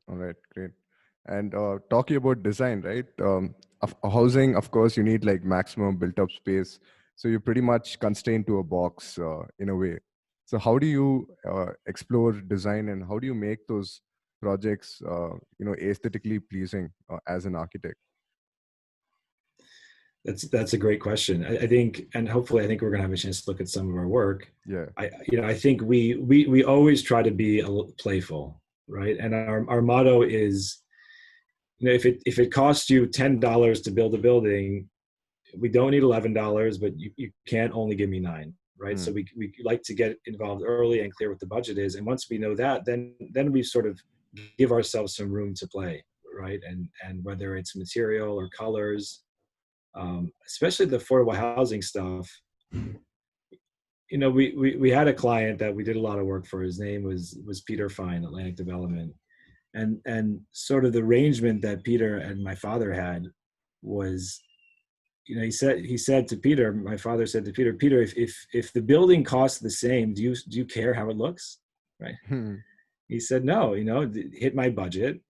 All right, great. And talking about design, right? Housing, of course, you need like maximum built-up space, so you're pretty much constrained to a box in a way. So how do you explore design, and how do you make those projects, aesthetically pleasing as an architect? That's a great question. I think, and hopefully, I think we're going to have a chance to look at some of our work. Yeah. I think we always try to be playful, right? And our motto is, if it costs you $10 to build a building, we don't need $11, but you can't only give me $9, right? So we like to get involved early and clear what the budget is, and once we know that, then we sort of give ourselves some room to play, right? And whether it's material or colors. Especially the affordable housing stuff. We had a client that we did a lot of work for. His name was Peter Fine, Atlantic Development, and sort of the arrangement that Peter and my father had was, he said to Peter, my father said to Peter, if the building costs the same, do you care how it looks, right? He said, no, hit my budget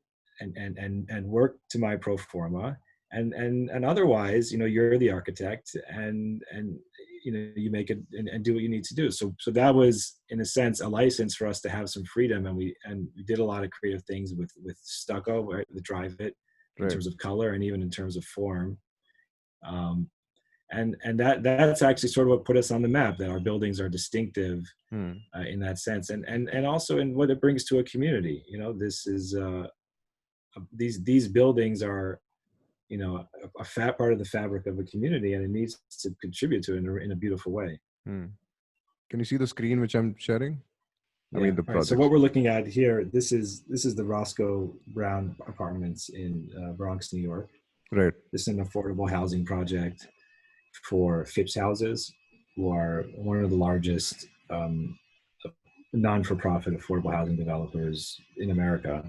and work to my pro forma. And otherwise, you're the architect, and you make it and do what you need to do. So that was, in a sense, a license for us to have some freedom, and we did a lot of creative things with stucco, right, the drive it, in terms of color and even in terms of form. And that's actually sort of what put us on the map, that our buildings are distinctive in that sense, and also in what it brings to a community. This is these buildings are a fat part of the fabric of a community, and it needs to contribute to it in a beautiful way. Can you see the screen which I'm sharing? I mean, the project. Right. So what we're looking at here, this is the Roscoe Brown apartments in Bronx, New York. Right. This is an affordable housing project for Phipps Houses, who are one of the largest non-for-profit affordable housing developers in America.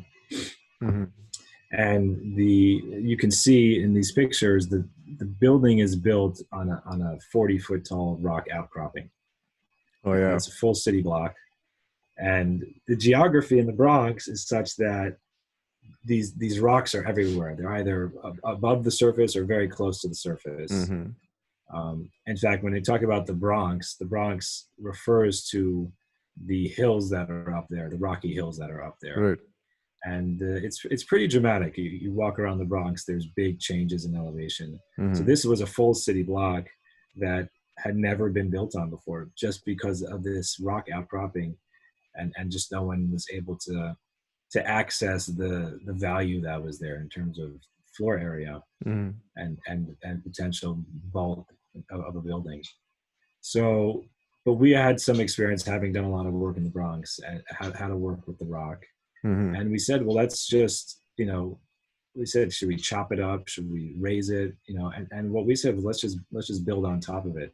And you can see in these pictures that the building is built on a 40-foot tall rock outcropping. Oh yeah, it's a full city block, and the geography in the Bronx is such that these rocks are everywhere. They're either above the surface or very close to the surface. In fact, when they talk about the Bronx refers to the hills that are up there, the rocky hills that are up there. Right. And it's pretty dramatic. You walk around the Bronx, there's big changes in elevation. So this was a full city block that had never been built on before, just because of this rock outcropping, and just no one was able to access the value that was there in terms of floor area and potential bulk of a building. So, but we had some experience having done a lot of work in the Bronx and how to work with the rock. And we said, well, let's just, we said, should we chop it up? Should we raise it? And what we said was, let's just build on top of it.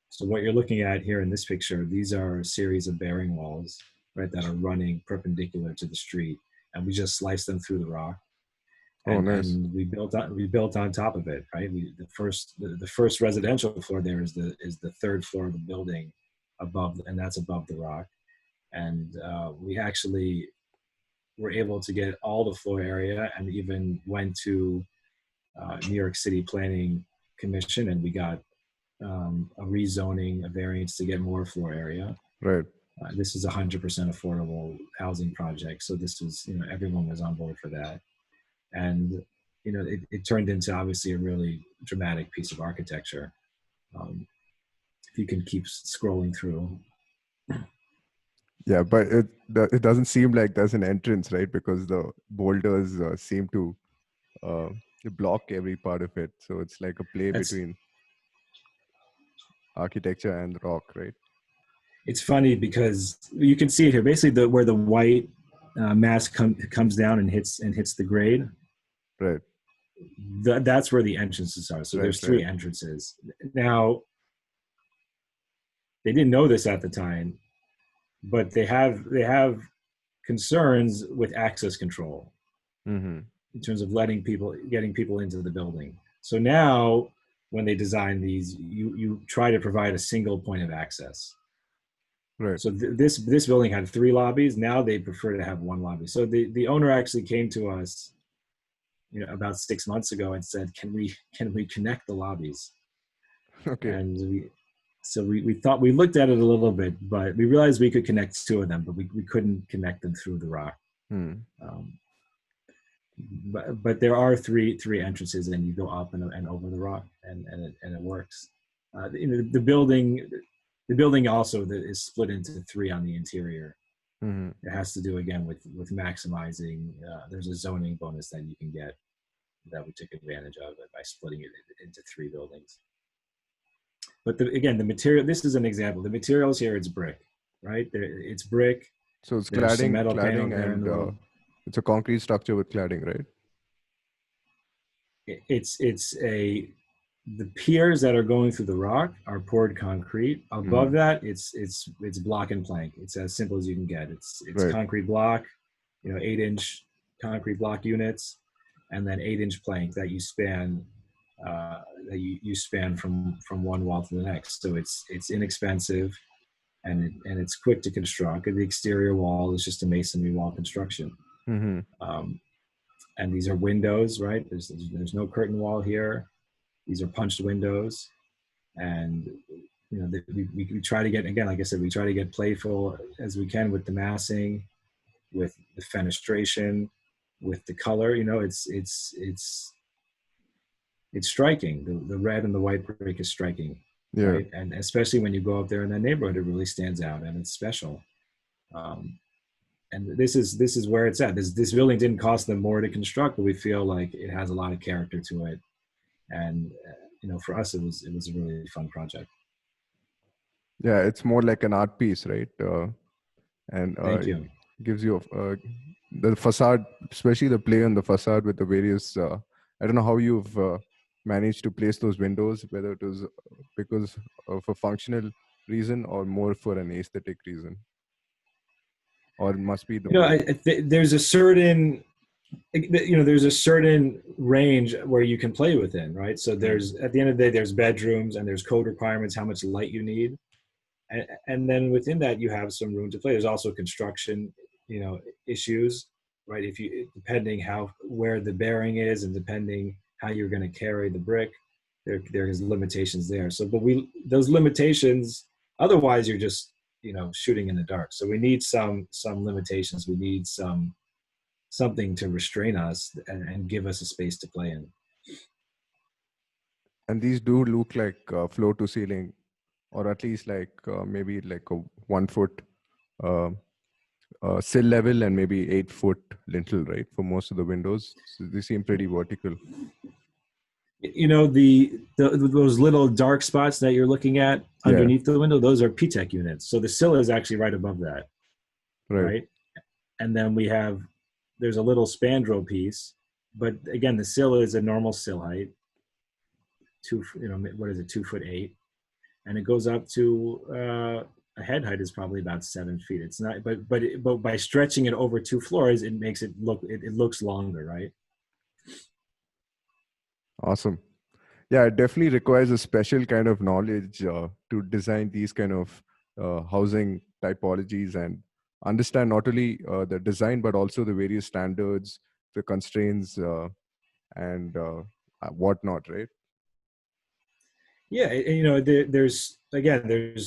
So what you're looking at here in this picture, these are a series of bearing walls, right, that are running perpendicular to the street, and we just sliced them through the rock. And, nice. And we built on top of it, right? The first residential floor there is the third floor of the building above, and that's above the rock. And we actually were able to get all the floor area, and even went to New York City Planning Commission, and we got a rezoning, a variance to get more floor area. Right. This is 100% affordable housing project, so this was, everyone was on board for that, and it turned into obviously a really dramatic piece of architecture. If you can keep scrolling through. Yeah, but it doesn't seem like there's an entrance, right? Because the boulders seem to block every part of it. So it's like a play between architecture and rock, right? It's funny because you can see it here. Basically, where the white mass comes down and hits the grade. Right. That's where the entrances are. So there's three entrances. Now, they didn't know this at the time, but they have concerns with access control in terms of getting people into the building. So now, when they design these, you try to provide a single point of access. Right. So this building had 3 lobbies. Now they prefer to have 1 lobby. So the owner actually came to us, about 6 months ago and said, can we connect the lobbies? Okay. And we thought, we looked at it a little bit, but we realized we could connect 2 of them, but we couldn't connect them through the rock. Um, but there are three entrances, and you go up and over the rock, and it works. The building also is split into 3 on the interior. It has to do again with maximizing. There's a zoning bonus that you can get that we took advantage of by splitting it into 3 buildings. But again, the material. This is an example. The materials here, it's brick, right? It's brick. So it's There's some cladding, metal panel there in the and middle. it's a concrete structure with cladding, right? It's the piers that are going through the rock are poured concrete. Above that, it's block and plank. It's as simple as you can get. It's Right. concrete block, 8-inch concrete block units, and then 8-inch plank that you span you span from one wall to the next. So it's inexpensive, and it's quick to construct. And the exterior wall is just a masonry wall construction. And these are windows, right? There's no curtain wall here. These are punched windows, and we try to get, again, like I said, we try to get playful as we can with the massing, with the fenestration, with the color. It's striking. The red and the white brick is striking, Yeah. right? And especially when you go up there in that neighborhood, it really stands out and it's special. And this is where it's at. This building didn't cost them more to construct, but we feel like it has a lot of character to it. And for us, it was a really fun project. Yeah, it's more like an art piece, right? And Thank you. gives you the facade, especially the play on the facade with the various. I don't know how you've managed to place those windows, whether it was because of a functional reason or more for an aesthetic reason, or it must be the. There's a certain. There's a certain range where you can play within, right? So there's, at the end of the day, there's bedrooms and there's code requirements, how much light you need. And then within that, you have some room to play. There's also construction, issues, right? Depending where the bearing is and depending how you're going to carry the brick, there is limitations there. So, but those limitations, otherwise you're just, shooting in the dark. So we need some limitations. We need something to restrain us and give us a space to play in. And these do look like floor to ceiling, or at least like maybe like a 1 foot sill level and maybe 8 foot lintel, right? For most of the windows, so they seem pretty vertical. Those little dark spots that you're looking at underneath the window, those are PTEC units. So the sill is actually right above that, right? And then there's a little spandrel piece, but again, the sill is a normal sill height, 2'8", and it goes up to a head height is probably about 7 feet. It's not, but by stretching it over 2 floors, it makes it looks longer, right? Awesome. Yeah, it definitely requires a special kind of knowledge to design these kind of housing typologies and understand not only the design, but also the various standards, the constraints, and whatnot, right? Yeah, there's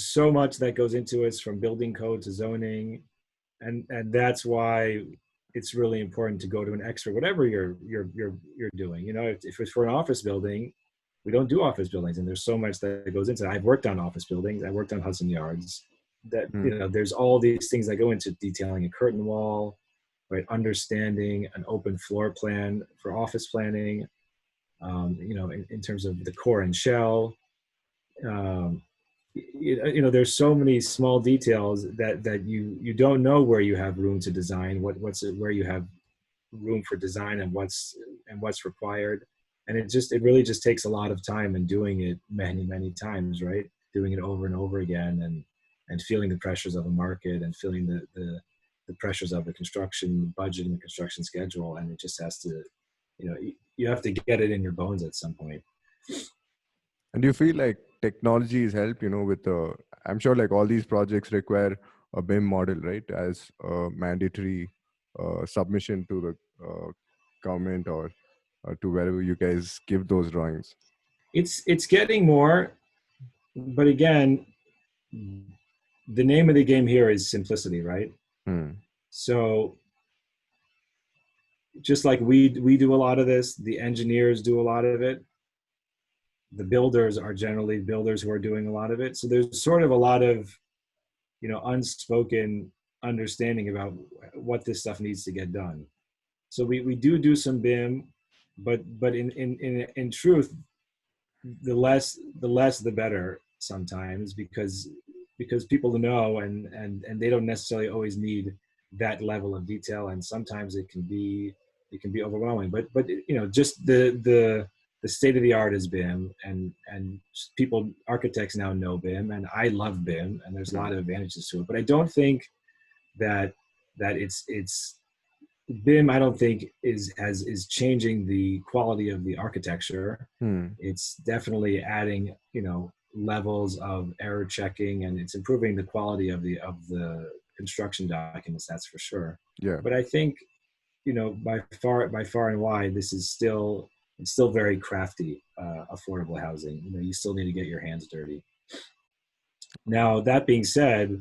so much that goes into it, from building code to zoning, and that's why it's really important to go to an expert, whatever you're doing. If it's for an office building, we don't do office buildings, and there's so much that goes into it. I've worked on office buildings. I worked on Hudson Yards. That there's all these things that go into detailing a curtain wall, right? Understanding an open floor plan for office planning. In terms of the core and shell. There's so many small details that you don't know where you have room to design, where you have room for design and what's required. And it really just takes a lot of time and doing it many times, right? Doing it over and over again and feeling the pressures of a market and feeling the pressures of the construction budget and the construction schedule. And it just has to, you have to get it in your bones at some point. And do you feel like technology has helped, with the I'm sure like all these projects require a BIM model, right, as a mandatory submission to the government or to wherever you guys give those drawings. It's getting more, but again, the name of the game here is simplicity, right? So just like we do a lot of this, the engineers do a lot of it. The builders are generally builders who are doing a lot of it. So there's sort of a lot of, unspoken understanding about what this stuff needs to get done. So we do some BIM, but in truth, the less the better sometimes, because people know, and they don't necessarily always need that level of detail, and sometimes it can be overwhelming. But just the state of the art is BIM, and people, architects now know BIM, and I love BIM, and there's a lot of advantages to it. But I don't think that it's BIM, I don't think is changing the quality of the architecture. It's definitely adding, levels of error checking, and it's improving the quality of the construction documents. That's for sure. Yeah. But I think, by far and wide, this is still very crafty, affordable housing. You still need to get your hands dirty. Now, that being said,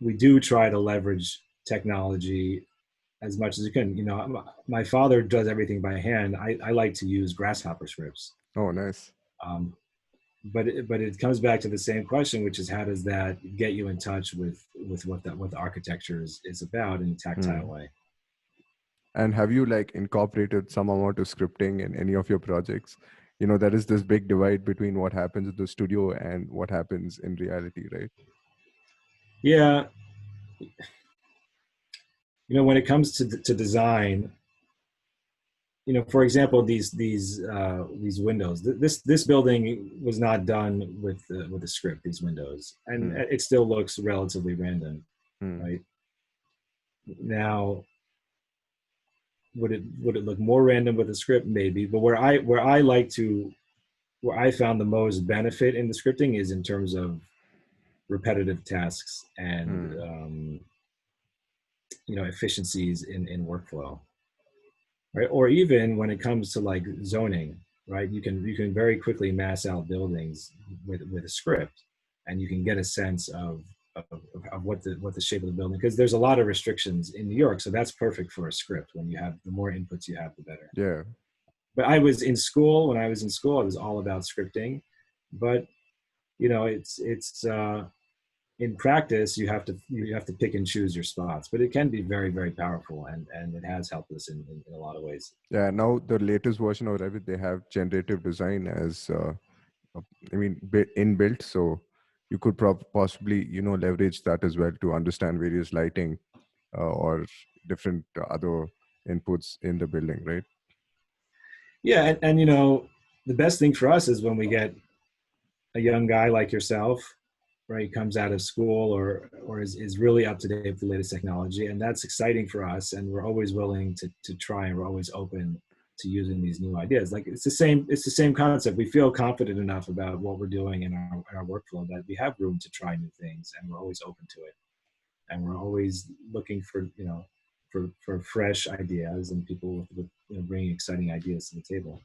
we do try to leverage technology as much as you can. My father does everything by hand. I like to use grasshopper scripts. Oh, nice. But it comes back to the same question, which is, how does that get you in touch with what the architecture is about in a tactile way? And have you like incorporated some amount of scripting in any of your projects? There is this big divide between what happens in the studio and what happens in reality, right? Yeah. When it comes to design, for example, these windows. This building was not done with a script. These windows, and it still looks relatively random, right? Now, would it look more random with a script? Maybe, but where I found the most benefit in the scripting is in terms of repetitive tasks and efficiencies in workflow. Right? Or even when it comes to like zoning, right? You can very quickly mass out buildings with a script, and you can get a sense of what the shape of the building, because there's a lot of restrictions in New York, so that's perfect for a script. When you have, the more inputs you have, the better. Yeah. But when I was in school, I was all about scripting, but it's in practice, you have to pick and choose your spots, but it can be very, very powerful, and it has helped us in a lot of ways. Yeah. Now the latest version of Revit, they have generative design as, inbuilt. So you could possibly, leverage that as well to understand various lighting or different other inputs in the building, right? Yeah, and the best thing for us is when we get a young guy like yourself, right, comes out of school or is really up to date with the latest technology, and that's exciting for us, and we're always willing to try, and we're always open to using these new ideas. Like it's the same concept. We feel confident enough about what we're doing in our workflow that we have room to try new things, and we're always open to it, and we're always looking for for fresh ideas and people with bringing exciting ideas to the table.